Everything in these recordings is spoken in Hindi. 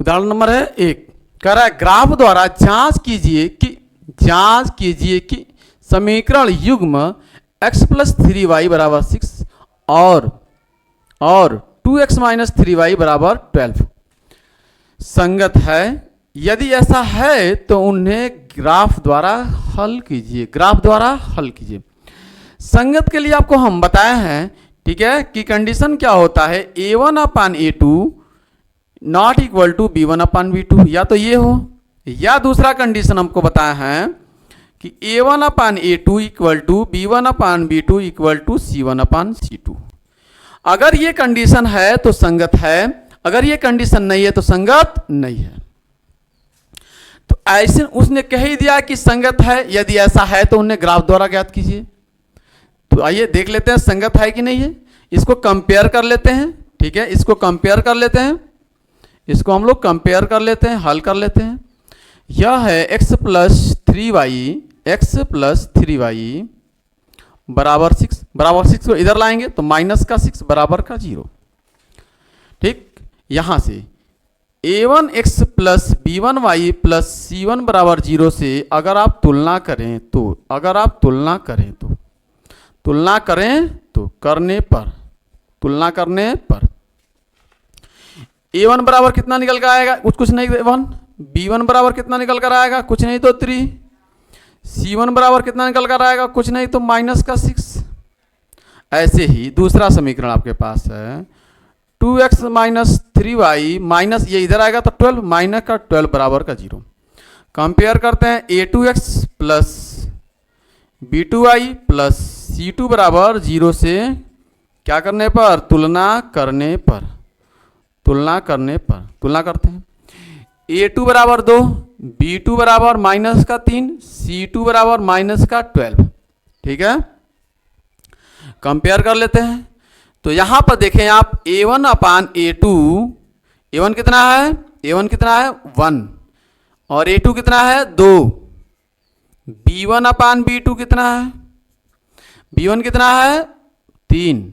उदाहरण नंबर है 1, कह रहा है ग्राफ द्वारा जांच कीजिए कि समीकरण युग्म x प्लस 3y बराबर 6 और 2x माइनस 3y बराबर 12 संगत है। यदि ऐसा है तो उन्हें ग्राफ द्वारा हल कीजिए। संगत के लिए आपको हम बताए हैं, ठीक है, कि कंडीशन क्या होता है, a1 upon a2 not equal to b1 upon b2, या तो ये हो, या दूसरा कंडीशन हमको बताया है कि a1 upon a2 equal to b1 upon b2 equal to c1 upon c2। अगर ये कंडीशन है तो संगत है, अगर ये कंडीशन नहीं है तो संगत नहीं है। तो ऐसे उसने कह ही दिया कि संगत है, यदि ऐसा है तो उन्हें ग्राफ द्वारा ज्ञात कीजिए। तो आइए देख लेते हैं संगत है कि नहीं है, इसको कंपेयर कर लेते हैं, ठीक है, इसको कंपेयर कर लेते हैं, इसको हम लोग कंपेयर कर लेते हैं, हल कर लेते हैं। यह है x प्लस 3y बराबर 6 को इधर लाएंगे तो माइनस का 6 बराबर का 0, ठीक। यहां से a1x plus b1y plus c1 बराबर 0 से अगर आप तुलना करें तो तुलना करने पर a1 बराबर कितना निकल कर आएगा, कुछ नहीं 1, b1 बराबर कितना निकल कर आएगा, कुछ नहीं तो 3, c1 बराबर कितना निकल कर आएगा, कुछ नहीं तो माइनस का 6। ऐसे ही दूसरा समीकरण आपके पास है 2x माइनस 3y माइनस ये इधर आएगा तो 12 माइनस का 12 बराबर का 0। कंपेयर करते हैं a2x plus b2y plus c2 बराबर 0 से क्या करने पर, तुलना करते हैं। a2 बराबर 2, b2 बराबर माइनस का 3, c2 बराबर माइनस का 12, ठीक है। कंपेयर कर लेते हैं तो यहां पर देखें आप a1 अपान a2, a1 कितना है 1 और a2 कितना है 2, b1 अपान b2 कितना है, b1 कितना है 3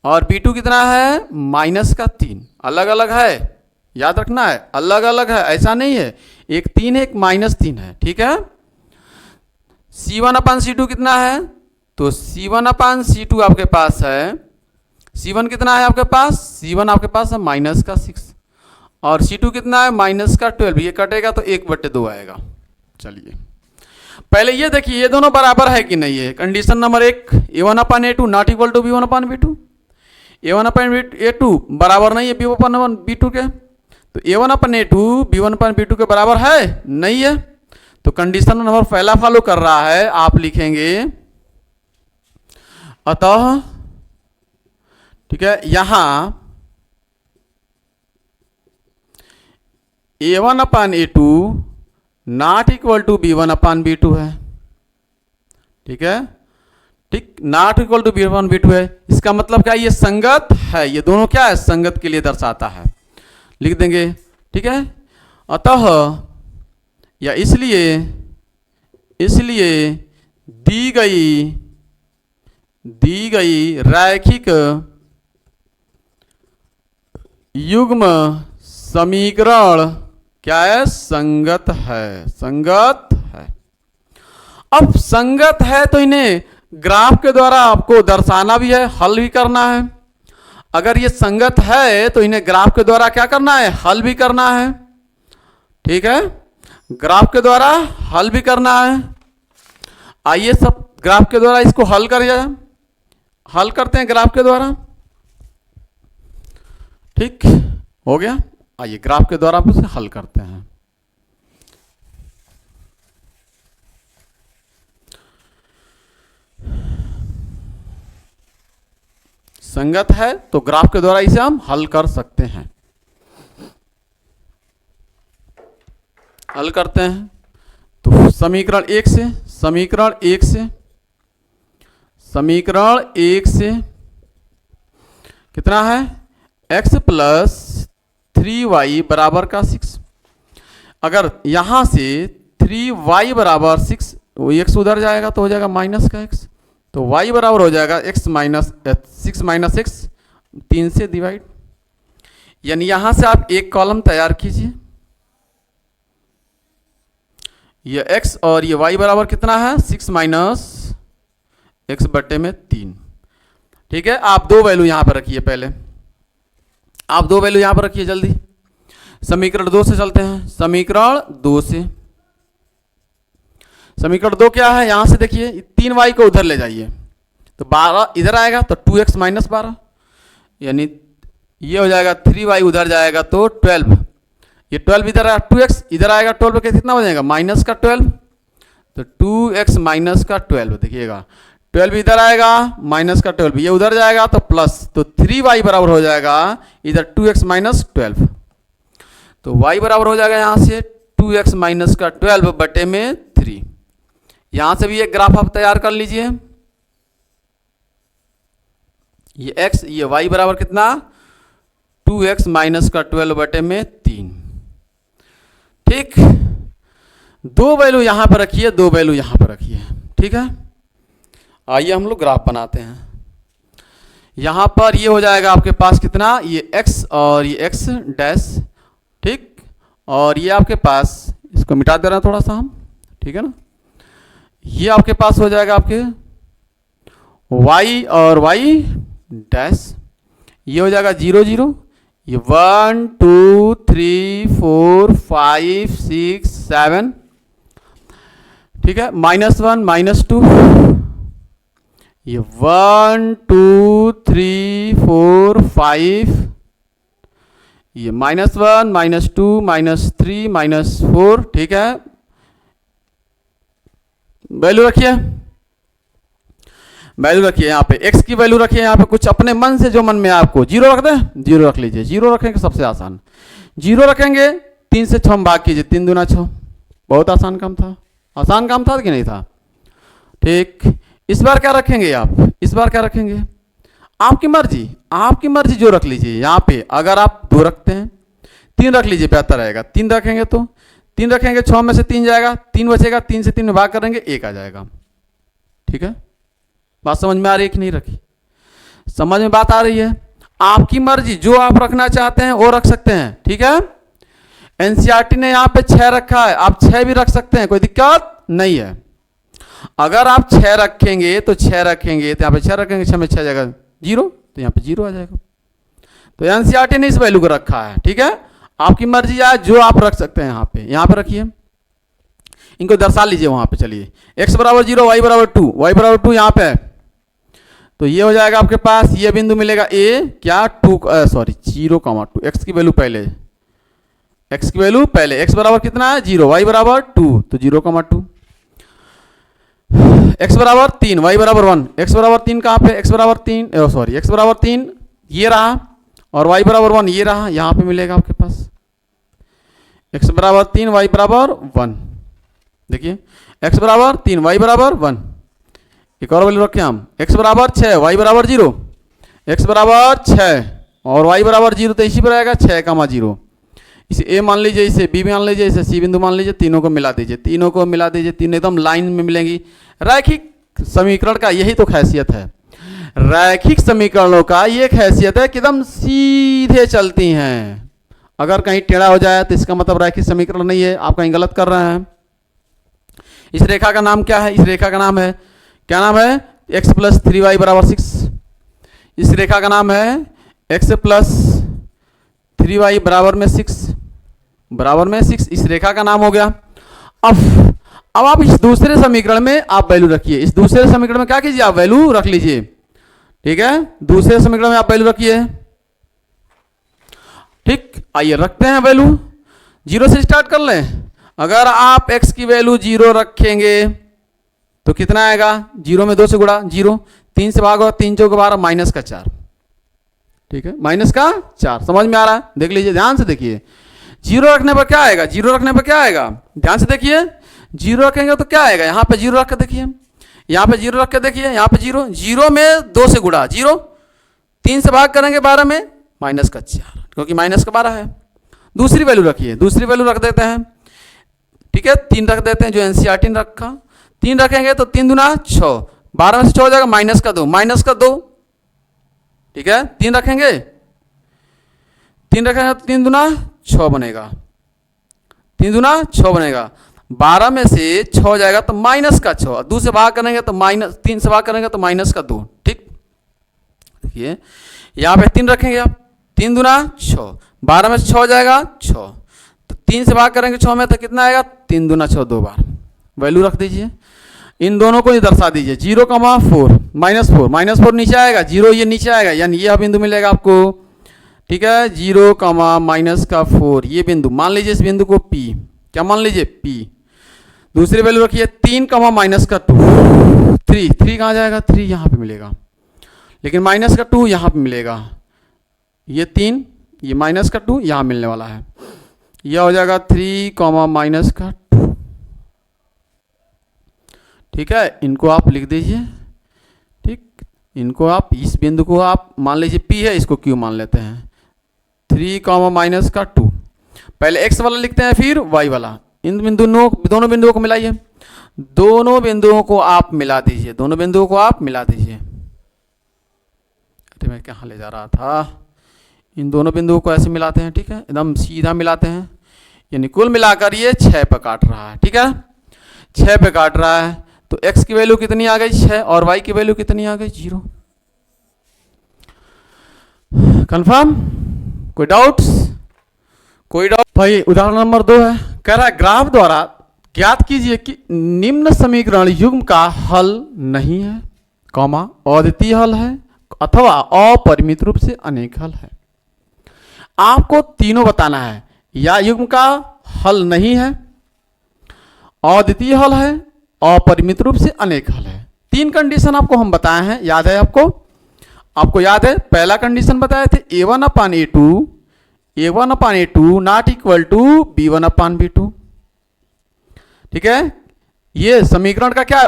और b2 कितना है माइनस का 3। अलग अलग है, याद रखना है, अलग अलग है, ऐसा नहीं है एक 3 है एक माइनस 3 है, ठीक है। c1 अपान c2 कितना है, तो c1 अपान c2 आपके पास है, c1 कितना है आपके पास, c1 आपके पास है माइनस का 6 और c2 कितना है माइनस का 12, ये कटेगा तो 1/2 आएगा। चलिए पहले ये देखिए ये दोनों बराबर है कि नहीं है। Condition number 1, a1 upon a2 not equal to b1 upon b2, a1 upon a2 बराबर नहीं है b1 अपान b2 के, तो a1 upon a2 b1 upon b2 के बराबर है नहीं है, तो कंडीशन नंबर पहला फॉलो कर रहा है। आप लिखेंगे अतः, ठीक है, यहां a1 upon a2 not equal to b1 upon b2 है, ठीक है, ठीक, not equal to b1 b2 है। इसका मतलब क्या है, ये संगत है, ये दोनों क्या है संगत के लिए दर्शाता है, लिख देंगे, ठीक है। अतः या इसलिए दी गई रैखिक युग्म समीकरण क्या है, संगत है। अब संगत है तो इन्हें ग्राफ के द्वारा आपको दर्शाना भी है, हल भी करना है। अगर ये संगत है तो इन्हें ग्राफ के द्वारा क्या करना है, हल भी करना है, ठीक है, ग्राफ के द्वारा हल भी करना है। आइए सब ग्राफ के द्वारा इसको हल करते हैं ग्राफ के द्वारा, ठीक हो गया। आइए ग्राफ के द्वारा आप उसे हल करते हैं। संगत है तो ग्राफ के द्वारा इसे हम हल कर सकते हैं। हल करते हैं तो समीकरण 1 से कितना है, x प्लस 3y बराबर का 6। अगर यहां से 3y बराबर 6, वो x उधर जाएगा तो हो जाएगा माइनस का x, तो y बराबर हो जाएगा x माइनस 6 माइनस x 3 से डिवाइड। यानी यहां से आप एक कॉलम तैयार कीजिए, ये x और ये y बराबर कितना है 6 माइनस एक्स बट्टे में 3। ठीक है, आप दो वैल्यू यहां पर रखिए, पहले आप दो वैल्यू यहां पर रखिए जल्दी। समीकरण 2 से चलते हैं, समीकरण 2 से, समीकरण 2 क्या है, यहां से देखिए 3y को उधर ले जाइए तो 12 इधर आएगा तो 2x माइनस 12, यानी ये हो जाएगा 3y उधर जाएगा तो 12, ये 12 इधर आएगा 2x इधर आएगा 12 के कितना हो जाएगा माइनस का 12, तो 2x माइनस का 12 देखिएगा 12 इधर आएगा माइनस का 12 ये उधर जाएगा तो प्लस, तो 3y बराबर हो जाएगा इधर 2x माइनस 12, तो y बराबर हो जाएगा यहां से 2x माइनस का 12 बटे में 3। यहां से भी एक ग्राफ आप तैयार कर लीजिए, ये x ये y बराबर कितना 2x माइनस का 12 बटे में 3। ठीक, दो वैल्यू यहां पर रखिए, दो वैल्यू यहां पर रखिए। ठीक है, आइए हम लोग ग्राफ बनाते हैं। यहां पर ये हो जाएगा आपके पास कितना, ये x और ये x डैश, ठीक, और ये आपके पास, इसको मिटा दे रहे हैं थोड़ा सा हम, ठीक है ना, ये आपके पास हो जाएगा आपके y और y डैश, ये हो जाएगा 0 0, ये 1 2 3 4 5 6 7, ठीक है, -1 -2, ये 1 2 3 4 5, ये -1 -2 -3 -4, ठीक है, वैल्यू रखिए, वैल्यू रखिए यहाँ पे x की वैल्यू रखिए, यहाँ पे कुछ अपने मन से जो मन में आपको, 0 रख दें, 0 रख लीजिए, 0 रखेंगे सबसे आसान, 0 रखेंगे 3 से 6 भाग कीजिए, 3 दूना 6, बहुत आसान काम था, आसान काम था कि नहीं था। ठीक, इस बार क्या रखेंगे आप, इस बार क्या रखेंगे, आपकी मर्जी, आपकी मर्जी जो रख लीजिए। यहाँ पे अगर आप 2 रखते हैं 3 रख लीजिए, बेहतर रहेगा, 3 रखेंगे तो 3 रखेंगे, 6 में से 3 जाएगा, 3 बचेगा, 3 से 3 में भाग करेंगे 1 आ जाएगा। ठीक है, बात समझ में आ रही है कि नहीं रखी, समझ में बात आ रही है, आपकी मर्जी जो आप रखना चाहते हैं वो रख सकते हैं। ठीक है, एनसीईआरटी ने यहाँ पे 6 रखा है, आप 6 भी रख सकते हैं, कोई दिक्कत नहीं है। अगर आप 6 रखेंगे तो 6 रखेंगे तो यहाँ पे 6 रखेंगे, 6 में 6 जाएगा 0, तो यहाँ पे 0 आ जाएगा, तो एनसीईआरटी ने इस वैल्यू को रखा है। ठीक है, आपकी मर्जी है जो आप रख सकते हैं, यहाँ पे रखिए, इनको दर्शा लीजिए वहां पे, चलिए x बराबर 0 y बराबर 2, y बराबर 2 यहाँ पे है, तो ये हो जाएगा आपके पास, ये बिंदु मिलेगा a क्या 2 सॉरी 0,2, x की वैल्यू पहले, x की वैल्यू पहले, x बराबर कितना है 0, y बराबर 2, तो 0,2, x बराबर 3 y बराबर 1, x बराबर 3 कहाँ पे, x बराबर 3 सॉरी x बराबर 3 ये रहा, और y बराबर 1 ये रहा, यहाँ पे मिलेगा आपके पास x बराबर 3 y बराबर 1, देखिए x बराबर 3 y बराबर 1, एक और वैल्यू रखें हम, x बराबर 6 y बराबर 0, x बराबर 6 और y बराबर 0, तो इसी पर आएगा 6,0, इसे a मान लीजिए, इसे b मान लीजिए, इसे c बिंदु मान लीजिए, तीनों को मिला दीजिए, तीनों को मिला दीजिए, तीनों एकदम लाइन में मिलेंगी। रैखिक समीकरण का यही तो खासियत है, रैखिक समीकरणों का ये खासियत है कि एकदम सीधे चलती हैं, अगर कहीं टेढ़ा हो जाए तो इसका मतलब रैखिक समीकरण नहीं है, आप कहीं गलत कर रहे हैं। इस रेखा का नाम क्या है, इस रेखा का नाम है, क्या नाम है, x प्लस 3y बराबर 6, इस रेखा का नाम है x प्लस 3y बराबर में 6, बराबर में 6, इस रेखा का नाम हो गया। अब आप इस दूसरे समीकरण में आप वैल्यू रखिए, इस दूसरे समीकरण में क्या कीजिए, आप वैल्यू रख लीजिए। ठीक है, दूसरे समीकरण में आप वैल्यू रखिए। ठीक, आइए रखते हैं वैल्यू, 0 से स्टार्ट कर लें। अगर आप x की वैल्यू 0 रखेंगे तो कितना आएगा, 0 में 2 से गुणा 0, 3 से भागो, 3 चौके 12 माइनस का 4, ठीक है, माइनस का 4, समझ में आ रहा है, देख लीजिए ध्यान से देखिए, 0 रखने पर क्या आएगा, 0 रखने पर क्या आएगा, ध्यान से देखिए, 0 रखेंगे तो क्या आएगा, यहाँ पे 0 रख के देखिए, यहाँ पे 0 रख के देखिए, यहाँ पे 0, 0 में 2 से गुणा 0, 3 से भाग करेंगे 12 में माइनस का 4, क्योंकि माइनस का 12 है। दूसरी वैल्यू रखिए, दूसरी वैल्यू रख देते हैं, ठीक है, 3 रख देते हैं जो एनसीईआरटी ने रखा, 3 रखेंगे तो 3 दूना 6, 12 में से 6 हो जाएगा माइनस का 2, ठीक है, 3 रखेंगे, 3 रखेंगे तो 3 दूना 6 बनेगा, 3 दूना 6 बनेगा। 12 में से 6 जाएगा तो माइनस का 6, 2 से भाग करेंगे तो माइनस, 3 से भाग करेंगे तो माइनस का 2। ठीक, देखिए यहाँ पे 3 रखेंगे आप, 3 दूना 6, 12 में से 6 जाएगा 6, तो 3 से भाग करेंगे 6 में तो कितना आएगा, 3 दूना 6 2 बार, वैल्यू रख दीजिए। इन दोनों को ही दर्शा दीजिए, 0,4 -4, -4 नीचे आएगा, 0 ये नीचे आएगा, यानी यह बिंदु मिलेगा आपको। ठीक है, 0, -4 ये बिंदु मान लीजिए, इस बिंदु को P, क्या मान लीजिए P। दूसरी वैल्यू रखिए 3, -2, 3 कहाँ जाएगा, 3 यहाँ पे मिलेगा, लेकिन -2 यहाँ पे मिलेगा। ये 3, ये -2 यहाँ मिलने वाला है, यह हो जाएगा 3, -2। ठीक है, इनको आप लिख दीजिए। ठीक, इनको आप, इस बिंदु को आप मान लीजिए P है, इसको Q मान लेते हैं। 3, -2, पहले x वाला लिखते हैं फिर y वाला। इन दोनों बिंदुओं को मिलाइए, दोनों बिंदुओं को आप मिला दीजिए, दोनों बिंदुओं को आप मिला दीजिए। अरे मैं कहाँ ले जा रहा था, इन दोनों बिंदुओं को ऐसे मिलाते हैं। ठीक है, एकदम सीधा मिलाते हैं, यानी कुल मिलाकर ये 6 पे काट रहा है। ठीक है, 6 पे काट रहा है, तो x की वैल्यू कितनी आ गई 6, और y की वैल्यू कितनी आ गई 0। कंफर्म, कोई डाउट्स? कोई डाउट? भाई उदाहरण नंबर 2 है, कह रहा है ग्राफ द्वारा ज्ञात कीजिए कि निम्न समीकरण युग्म का हल नहीं है, कॉमा अद्वितीय हल है अथवा अपरिमित रूप से अनेक हल है। आपको तीनों बताना है, या युग्म का हल नहीं है, अद्वितीय हल है, अपरिमित रूप से अनेक हल है। 3 कंडीशन आपको हम बताए हैं, याद है आपको याद है, पहला कंडीशन बताए थे a1/a2 not equal to b1/b2। ठीक है, ये समीकरण का क्या है,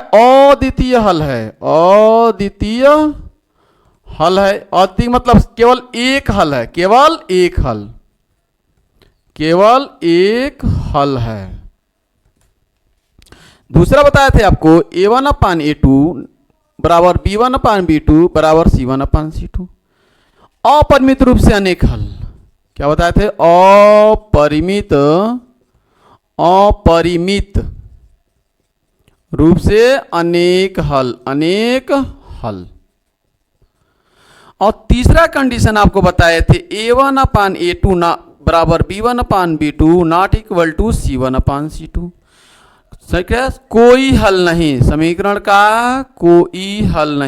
अद्वितीय हल है, अद्वितीय हल है। अद्वितीय मतलब केवल एक हल है, केवल एक हल है। दूसरा बताए थे आपको a1/a2 बराबर b1/b2 बराबर c1/c2, अपरिमित रूप से अनेक हल। क्या बताए थे, अपरिमित रूप से अनेक हल। और तीसरा कंडीशन आपको बताए थे a1/a2 बराबर b1/b2 not equal to c1/c2। कोई हल नहीं, समीकरण का कोई हल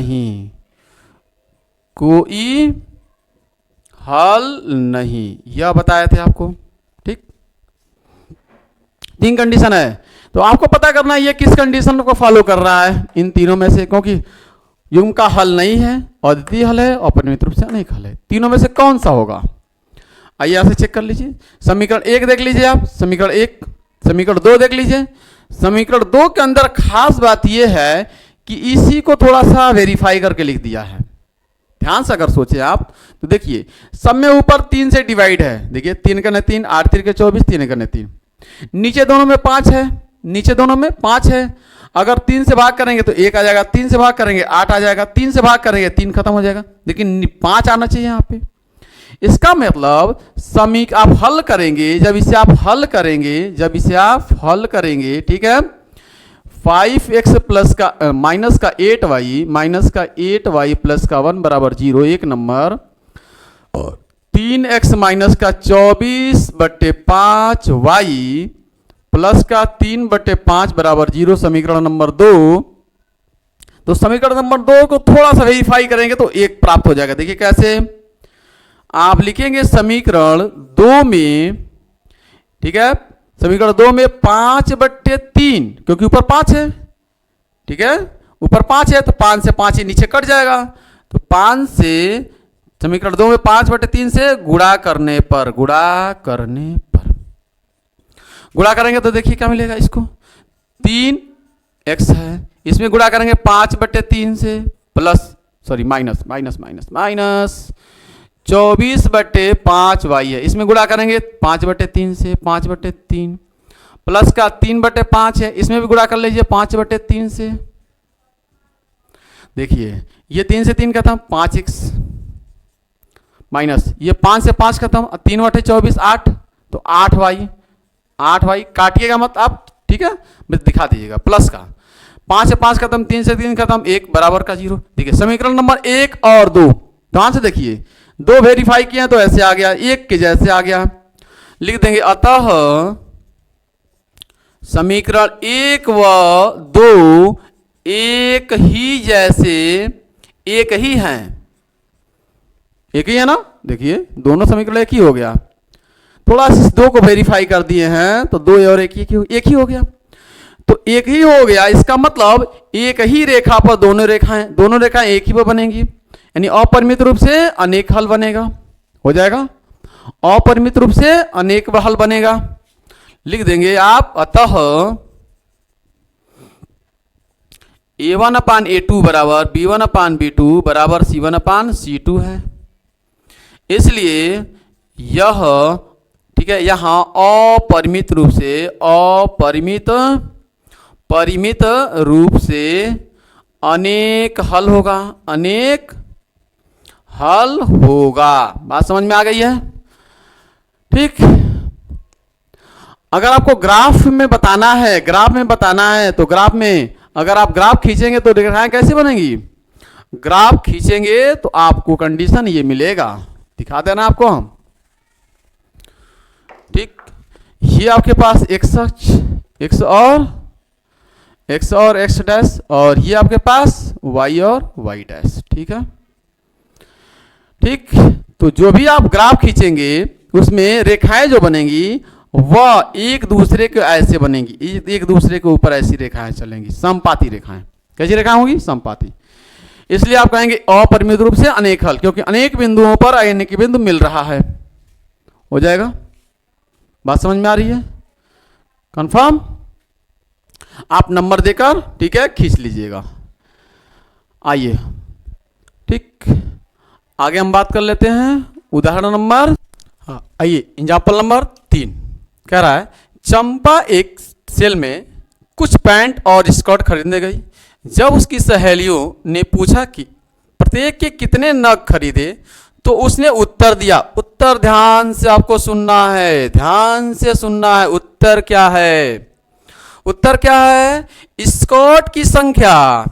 नहीं, यह बताए थे आपको। ठीक, 3 कंडीशन है, तो आपको पता करना है ये किस कंडीशन को फॉलो कर रहा है इन तीनों में से, क्योंकि युग्म का हल नहीं है, अद्वितीय हल है, अपरिमित रूप से अनेक हल है। तीनों में से कौन सा होगा, आइए यहाँ से चेक कर लीजिए। समीकरण 1 देख लीजिए आप, समीकरण 1, समीकरण 2 देख लीजिए। समीकरण 2 के अंदर खास बात यह है कि इसी को थोड़ा सा वेरीफाई करके लिख दिया है। ध्यान से अगर सोचे आप तो देखिए, सब में ऊपर 3 से डिवाइड है, देखिए 3 × 3 8 3 × 24, 3 × 3। नीचे दोनों में 5 है, नीचे दोनों में 5 है। अगर 3 से भाग करेंगे तो 1 आ जाएगा, 3 से भाग करेंगे 8 आ जाएगा, 3 से भाग करेंगे 3 खत्म हो जाएगा, लेकिन 5 आना चाहिए यहाँ पे। इसका मतलब आप हल करेंगे, जब इसे आप हल करेंगे, ठीक है, 5x प्लस का माइनस का 8y प्लस का 1 बराबर 0 1 नंबर, और 3x माइनस का 24/5y प्लस का 3/5 बराबर 0 समीकरण नंबर 2। तो समीकरण नंबर 2 को थोड़ा सा वेरीफाई करेंगे तो 1 प्राप्त हो जाएगा। देखिए कैसे आप लिखेंगे, समीकरण 2 में, ठीक है, समीकरण 2 में 5/3, क्योंकि ऊपर 5 है, ठीक है, ऊपर 5 है तो 5 से 5 ही नीचे कट जाएगा, तो 5 से समीकरण 2 में 5/3 से गुणा करेंगे तो देखिए क्या मिलेगा, इसको 3x है, इसमें गुणा करेंगे 5/3 से प्लस माइनस 24/5y है, इसमें गुणा करेंगे 5/3 से 5/3 प्लस का 3/5 है, इसमें भी गुणा कर लीजिए 5/3 से। देखिए ये 3 से 3 का था 5x माइनस ये 5 से 5 खत्म, 3 बटे 24 8, तो 8y काटिएगा मत आप, ठीक है, बस दिखा दीजिएगा प्लस का। 5 से 5 खत्म, 3 से 3 खत्म, 1 बराबर का 0। देखिए समीकरण नंबर 1 और 2 ध्यान से देखिए, 2 वेरीफाई किए तो ऐसे आ गया, 1 के जैसे आ गया, लिख देंगे अतः समीकरण 1 व 2 एक ही जैसे एक ही हैं, एक ही है ना। देखिए दोनों समीकरण एक ही हो गया, थोड़ा सा 2 को वेरीफाई कर दिए हैं तो 2 और एक ही हो गया, तो एक ही हो गया। इसका मतलब एक ही रेखा पर दोनों रेखाएं एक ही पर बनेंगी, यानी अपरिमित रूप से अनेक हल बनेगा, हो जाएगा, अपरिमित रूप से अनेक हल बनेगा। लिख देंगे आप अतः a1/a2 बराबर b1/b2 बराबर c1/c2 है। इसलिए यह, ठीक है, यहां अपरिमित रूप से अनेक हल होगा, बात समझ में आ गई है, ठीक। अगर आपको ग्राफ में बताना है तो ग्राफ में अगर आप ग्राफ खींचेंगे तो रेखाएं कैसे बनेंगी, ग्राफ खींचेंगे तो आपको कंडीशन ये मिलेगा, दिखा देना आपको हम, ठीक। ये आपके पास x और x डैश, और ये आपके पास y और y डैश, ठीक है, ठीक। तो जो भी आप ग्राफ खींचेंगे उसमें रेखाएं जो बनेंगी वह एक दूसरे के ऐसे बनेंगी, एक दूसरे के ऊपर ऐसी रेखाएं चलेंगी, समपाती रेखाएं। कैसी रेखाएं होंगी, समपाती। इसलिए आप कहेंगे अपरिमित रूप से अनेक हल, क्योंकि अनेक बिंदुओं पर अनेक बिंदु मिल रहा है, हो जाएगा, बात समझ में आ रही है, कंफर्म। आप नंबर देकर, ठीक है, खींच लीजिएगा। आइए, ठीक, आगे हम बात कर लेते हैं उदाहरण नंबर, हाँ आइए, एग्जाम्पल नंबर 3 कह रहा है, चंपा एक सेल में कुछ पैंट और स्कर्ट खरीदने गई। जब उसकी सहेलियों ने पूछा कि प्रत्येक के कितने नग खरीदे, तो उसने उत्तर दिया, उत्तर ध्यान से आपको सुनना है, ध्यान से सुनना है, उत्तर क्या है, उत्तर क्या है, स्कर्ट की संख्या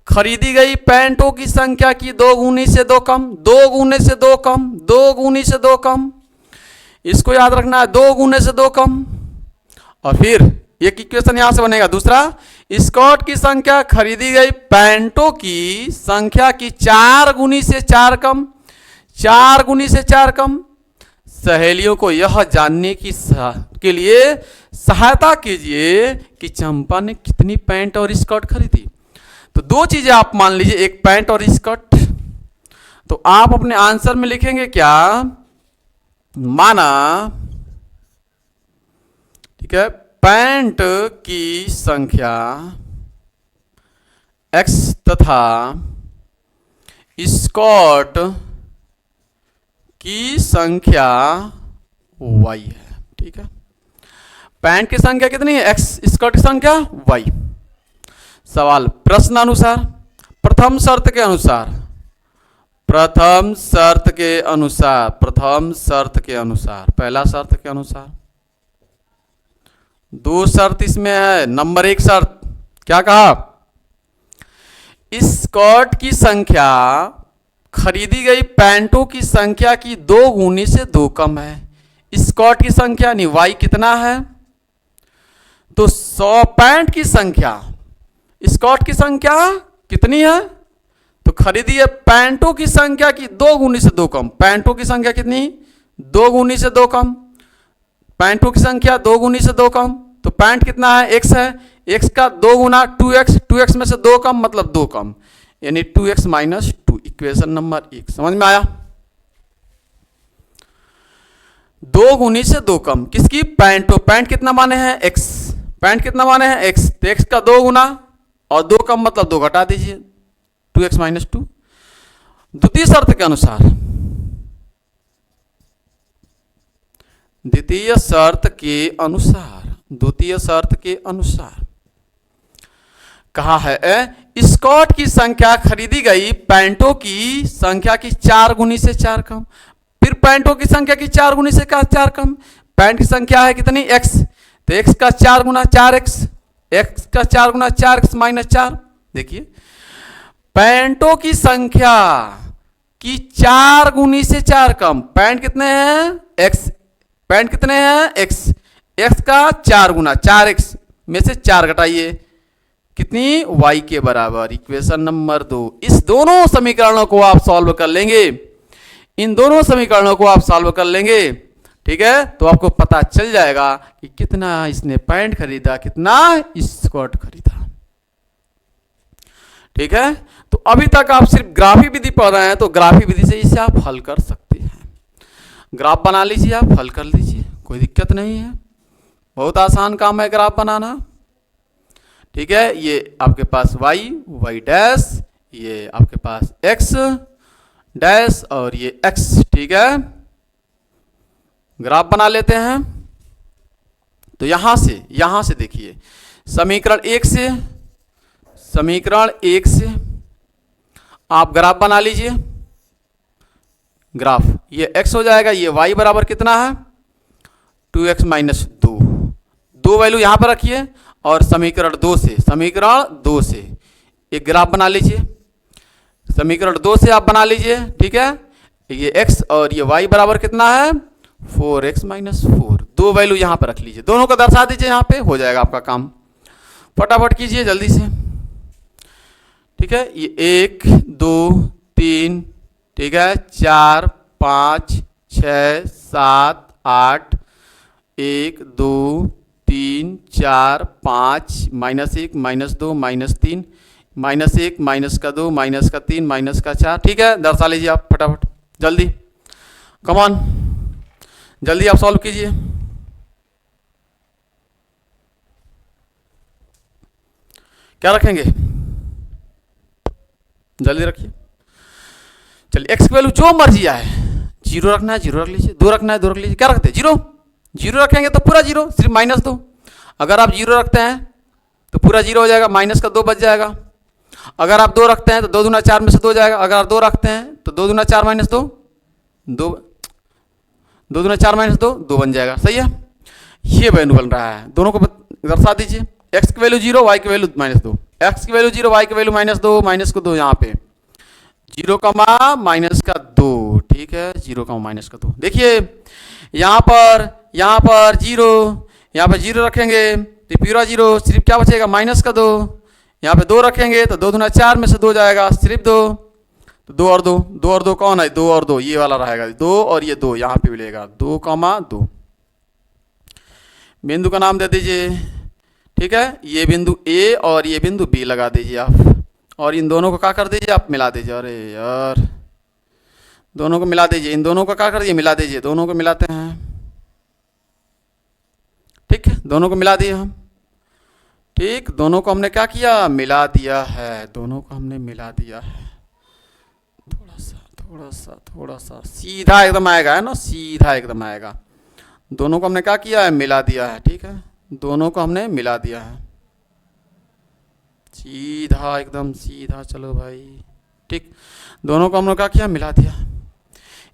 खरीदी गई पैंटों की संख्या की 2 गुनी से 2 कम, 2 गुने से 2 कम, 2 गुनी से 2 कम, इसको याद रखना है, 2 गुने से 2 कम। और फिर एक इक्वेशन यहां से बनेगा दूसरा, स्कर्ट की संख्या खरीदी गई पैंटों की संख्या की 4 गुनी से 4 कम, 4 गुनी से 4 कम। सहेलियों को यह जानने के लिए सहायता कीजिए कि चंपा ने कितनी पैंट और स्कर्ट खरीदी। तो 2 चीजें आप मान लीजिए, एक पैंट और स्कर्ट। तो आप अपने आंसर में लिखेंगे क्या, माना, ठीक है, पैंट की संख्या x तथा स्कर्ट की संख्या y है, ठीक है। पैंट की संख्या कितनी है, x, स्कर्ट की संख्या y। सवाल प्रश्न अनुसार, प्रथम शर्त के अनुसार, पहला शर्त के अनुसार, 2 शर्त इसमें है। नंबर 1 शर्त क्या कहा, स्कर्ट की संख्या खरीदी गई पैंटों की संख्या की 2 गुनी से 2 कम है। स्कर्ट की संख्या नहीं, y कितना है, तो 100 पैंट की संख्या, स्कर्ट की संख्या कितनी है, तो खरीदी है पैंटों की संख्या की 2 गुनी से 2 कम। पैंटों की संख्या कितनी, 2 गुनी से 2 कम, पैंटों की संख्या 2 गुनी से 2 कम। तो पैंट कितना है, x है, x का 2 गुना 2x, 2x में से 2 कम मतलब 2 कम, यानी 2x माइनस 2, इक्वेशन नंबर 1। समझ में आया, 2 गुनी से 2 कम किसकी, पैंटों, पैंट कितना माने हैं x, पैंट कितना माने हैं x, तो x का 2 गुना और 2 कम मतलब 2 घटा दीजिए, 2x माइनस 2। द्वितीय शर्त के अनुसार, द्वितीय शर्त के अनुसार कहा है, स्कर्ट की संख्या खरीदी गई पैंटों की संख्या की 4 गुनी से 4 कम। फिर पॉइंटों की संख्या की 4 गुनी से का 4 कम, पॉइंट की संख्या है कितनी x, तो x का 4 गुना 4x, x का 4 गुना 4x माइनस 4। देखिए पॉइंटों की संख्या की 4 गुनी से 4 कम, पॉइंट कितने हैं x, पॉइंट कितने हैं x, x का 4 गुना 4x में से 4 घटाइए कितनी y के बराबर। Equation number 2। इस दोनों समीकरणों को आप सॉल्व कर लेंगे, इन दोनों समीकरणों को आप सॉल्व कर लेंगे, ठीक है, तो आपको पता चल जाएगा कि कितना इसने पॉइंट खरीदा, कितना स्क्वाट खरीदा। ठीक है, तो अभी तक आप सिर्फ ग्राफी विधि पढ़ रहे हैं, तो ग्राफी विधि से इसे आप हल कर सकते हैं। ग्राफ बना लीजिए, आप हल कर लीजिए, कोई दिक्कत नहीं है, बहुत आसान काम है ग्राफ बनाना। ठीक है, ये आपके पास y डैश, ये आपके पास x डैश और ये x। ठीक है, ग्राफ बना लेते हैं। तो यहां से देखिए समीकरण 1 से आप ग्राफ बना लीजिए। ग्राफ ये x हो जाएगा, ये y बराबर कितना है 2x माइनस 2 वैल्यू यहां पर रखिए, और समीकरण 2 से एक ग्राफ बना लीजिए। समीकरण 2 से आप बना लीजिए। ठीक है, ये x और ये y बराबर कितना है 4x माइनस 4, 2 वैल्यू यहां पर रख लीजिए, दोनों को दर्शा दीजिए, यहां पे हो जाएगा आपका काम। फटाफट कीजिए जल्दी से। ठीक है, ये 1 2 3, ठीक है, 4 5 6 7 8, 1 2 3 4 5 -1 -2 -3 -1 माइनस का 2 माइनस का 3 माइनस का 4। ठीक है, दर्शा लीजिए आप फटाफट जल्दी, कमान जल्दी आप सॉल्व कीजिए। क्या रखेंगे, जल्दी रखिए। चलिए x की वैल्यू जो मर्जी आए, 0 रखना है 0 रख लीजिए, 2 रखना है 2 रख लीजिए। क्या रखते हैं 0 रखेंगे तो पूरा 0, सिर्फ -2। अगर आप 0 रखते हैं तो पूरा 0 हो जाएगा, माइनस का 2 बच जाएगा। अगर आप 2 रखते हैं तो 2 दूना 4 में से 2 जाएगा। अगर आप 2 रखते हैं तो 2 दूना 4 माइनस 2, 2 दूना 4 माइनस 2 बन जाएगा। सही है, ये वैल्यू बन रहा है, दोनों को दर्शा दीजिए। x की वैल्यू 0, y की वैल्यू -2, x की वैल्यू 0, y की वैल्यू -2, माइनस को 2 यहाँ पे 0 कमा माइनस का 2। ठीक है, 0 कमा माइनस का 2। देखिए यहाँ पर 0, यहाँ पे 0 रखेंगे तो पूरा 0, सिर्फ क्या बचेगा माइनस का 2। यहाँ पे 2 रखेंगे तो 2 दूना 4 में से 2 जाएगा, सिर्फ 2, तो 2 और 2 कौन है 2 और 2, ये वाला रहेगा 2 और ये 2 यहाँ पे मिलेगा 2 कमा 2। बिंदु का नाम दे दीजिए। ठीक है, ये बिंदु A और ये बिंदु B लगा दीजिए आप, और इन दोनों को क्या कर दीजिए आप मिला दीजिए। अरे यार, दोनों को मिला दीजिए, इन दोनों को क्या कर दीजिए मिला दीजिए, दोनों को मिलाते हैं। ठीक है, दोनों को मिला दिए हम। ठीक, दोनों को हमने क्या किया मिला दिया है, दोनों को हमने मिला दिया है। थोड़ा सा सीधा एकदम आएगा, है ना, सीधा एकदम आएगा। दोनों को हमने क्या किया है मिला दिया है। ठीक है, दोनों को हमने मिला दिया है, सीधा एकदम सीधा। चलो भाई, ठीक, दोनों को हमने क्या किया मिला दिया।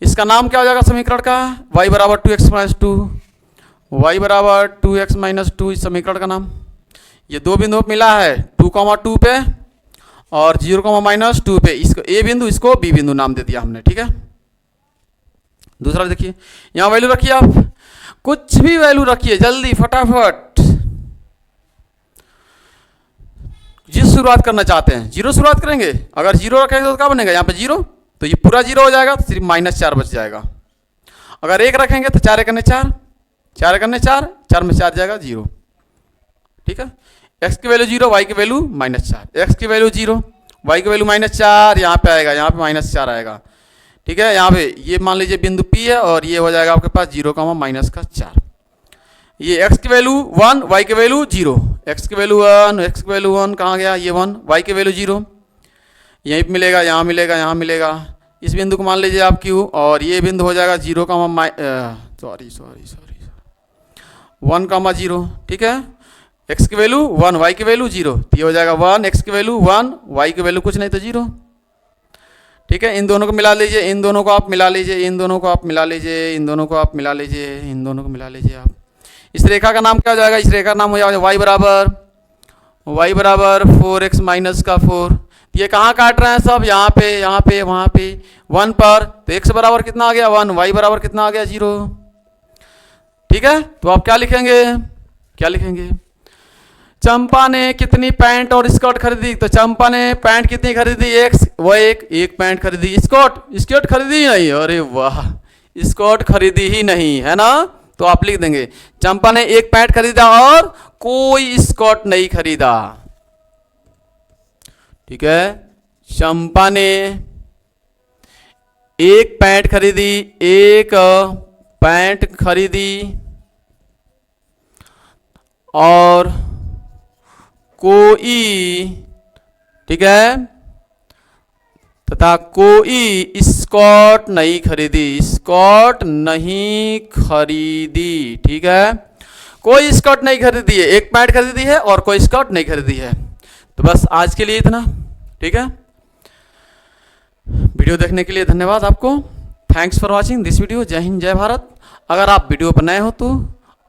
इसका नाम क्या हो जाएगा समीकरण का, y बराबर 2x माइनस 2, y बराबर 2x माइनस 2 इस समीकरण का नाम। ये दो बिंदु मिला है 2,2 पे और 0,-2 पे, इसको a बिंदु, इसको b बिंदु नाम दे दिया हमने। ठीक है, दूसरा देखिए, यहाँ वैल्यू रखिए आप, कुछ भी वैल्यू रखिए जल्दी फटाफट, जिस शुरुआत करना चाहते हैं। 0 शुरुआत करेंगे, अगर 0 रखेंगे तो क्या बनेगा यहाँ पे 0, तो ये पूरा 0 हो जाएगा, तो सिर्फ -4 बच जाएगा। अगर 1 रखेंगे तो 4 1 4, 4 1 4, 4 में 4 जाएगा 0। ठीक है, x की वैल्यू 0, y की वैल्यू -4, x की वैल्यू 0, y की वैल्यू -4 यहाँ पे आएगा, यहाँ पे -4 आएगा। ठीक है, यहाँ पे ये मान लीजिए बिंदु P है और ये हो जाएगा आपके पास 0, -4। ये x की वैल्यू 1, y की वैल्यू 0, x की वैल्यू 1, x की वैल्यू 1 कहाँ गया ये 1, y की वैल्यू 0, यहीं पे मिलेगा, यहाँ मिलेगा, यहाँ मिलेगा। इस बिंदु को मान लीजिए आप Q, और ये बिंदु हो जाएगा 0, 1,0। ठीक है, x की वैल्यू 1, y की वैल्यू 0, तो ये हो जाएगा 1, x की वैल्यू 1, y की वैल्यू कुछ नहीं तो 0। ठीक है, इन दोनों को मिला लीजिए, इन दोनों को आप मिला लीजिए, इन दोनों को आप मिला लीजिए, इन दोनों को आप मिला लीजिए, इन दोनों को मिला लीजिए आप। इस रेखा का नाम क्या हो जाएगा? इस रेखा का नाम हो जाएगा y बराबर 4x माइनस का 4। ये कहाँ काट रहे हैं सब? यहाँ पे, यहाँ पे, वहाँ पे 1 पर। तो x बराबर कितना आ गया? 1। y बराबर कितना आ गया? 0। ठीक है, तो आप क्या लिखेंगे? क्या लिखेंगे? चंपा ने कितनी पैंट और स्कर्ट खरीदी? तो चंपा ने पैंट कितनी खरीदी? एक पैंट खरीदी। स्कर्ट खरीदी ही नहीं? अरे वाह, स्कर्ट खरीदी ही नहीं है ना। तो आप लिख देंगे चंपा ने एक पैंट खरीदा और कोई स्कर्ट नहीं खरीदा। ठीक है, चंपा ने एक पैंट खरीदी, एक पैंट खरीदी और कोई, ठीक है, तथा कोई स्कर्ट नहीं खरीदी। स्कर्ट नहीं खरीदी। ठीक है, कोई स्कर्ट नहीं खरीदी है, एक पैंट खरीदी है और कोई स्कर्ट नहीं खरीदी है। तो बस आज के लिए इतना। ठीक है, वीडियो देखने के लिए धन्यवाद आपको। Thanks for watching this video. जय हिंद, जय भारत। अगर आप वीडियो पर नए हो तो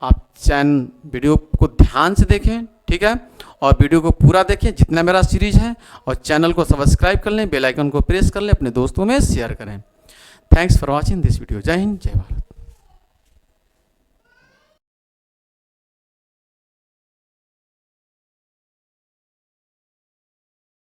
आप वीडियो को ध्यान से देखें। ठीक है, और वीडियो को पूरा देखें जितना मेरा सीरीज है, और चैनल को सब्सक्राइब कर लें, बेल आइकन को प्रेस कर लें, अपने दोस्तों में शेयर करें। Thanks for watching this video. जय हिंद, जय भारत।